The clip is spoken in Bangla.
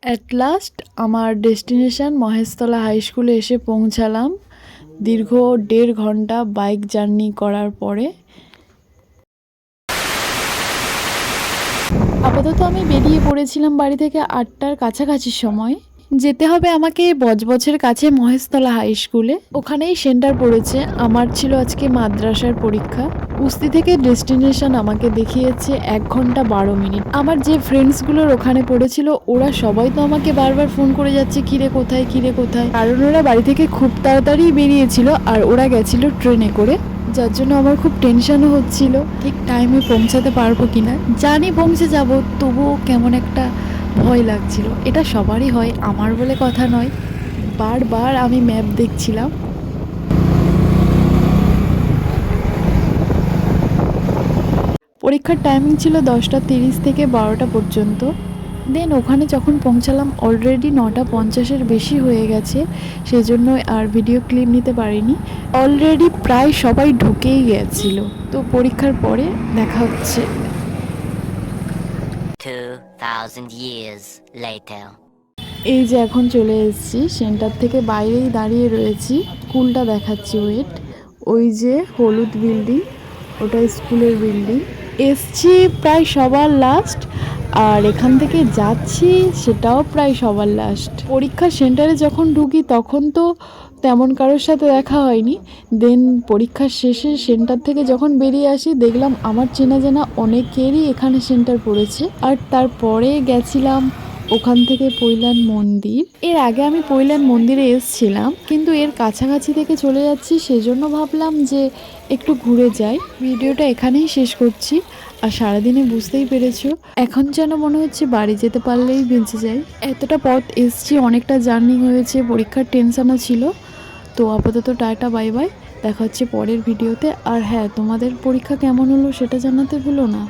অ্যাট লাস্ট আমার ডেস্টিনেশন মহেশতলা হাই স্কুলে এসে পৌঁছালাম দীর্ঘ 1.5 ঘন্টা বাইক জার্নি করার পরে। আপাতত আমি বেরিয়ে পড়েছিলাম বাড়ি থেকে 8টার কাছাকাছি সময়। যেতে হবে আমাকে বজবজের কাছে মহেশতলা হাই স্কুলে, ওখানেই সেন্টার পড়েছে। আমার ছিল আজকে মাদ্রাসার পরীক্ষা। উস্তি থেকে ডেস্টিনেশন আমাকে দেখিয়েছে 1 ঘন্টা 12 মিনিট। আমার যে ফ্রেন্ডসগুলোর ওখানে পড়েছিল ওরা সবাই তো আমাকে বারবার ফোন করে যাচ্ছে কিরে কোথায় কিরে কোথায়, কারণ ওরা বাড়ি থেকে খুব তাড়াতাড়ি বেরিয়েছিল আর ওরা গেছিল ট্রেনে করে, যার জন্য আমার খুব টেনশনও হচ্ছিল ঠিক টাইমে পৌঁছাতে পারবো কিনা। জানি পৌঁছে যাব, তবুও কেমন একটা ভয় লাগছিল। এটা সবারই হয়, আমার বলে কথা নয়। বারবার আমি ম্যাপ দেখছিলাম। পরীক্ষার টাইমিং ছিল 10টা 30 থেকে 12টা পর্যন্ত। দেন ওখানে যখন পৌঁছালাম অলরেডি 9টা 50-এর বেশি হয়ে গেছে, সেজন্য আর ভিডিও ক্লিপ নিতে পারিনি। অলরেডি প্রায় সবাই ঢুকেই গেছিল। তো পরীক্ষার পরে দেখা হচ্ছে। 2000 years later. এই যে এখন চলে এসেছি সেন্টার থেকে, বাইরেই দাঁড়িয়ে রয়েছি। স্কুলটা দেখাচ্ছি, ওয়েট। ওই যে হলুদ বিল্ডিং, ওটা স্কুলের বিল্ডিং। এসছি প্রায় সবার লাস্ট, আর এখান থেকে যাচ্ছি সেটাও প্রায় সবার লাস্ট। পরীক্ষার সেন্টারে যখন ঢুকি তখন তো তেমন কারোর সাথে দেখা হয়নি। দেন পরীক্ষার শেষে সেন্টার থেকে যখন বেরিয়ে আসি দেখলাম আমার চেনা জানা অনেকেরই এখানে সেন্টার পড়েছে। আর তারপরে গেছিলাম ওখান থেকে পৈলান মন্দির। এর আগে আমি পৈলান মন্দিরে এসেছিলাম, কিন্তু এর কাছাকাছি থেকে চলে যাচ্ছি, সেজন্য ভাবলাম যে একটু ঘুরে যাই। ভিডিওটা এখানেই শেষ করছি। আর সারাদিনে বুঝতেই পেরেছো, এখন যেন মনে হচ্ছে বাড়ি যেতে পারলেই বেঁচে যাই। এতটা পথ এসছি, অনেকটা জার্নি হয়েছে, পরীক্ষার টেনশনও ছিল। তো আপাতত টাটা, বাই বাই, দেখা হচ্ছে পরের ভিডিওতে। আর হ্যাঁ, তোমাদের পরীক্ষা কেমন হলো সেটা জানাতে ভুলো না।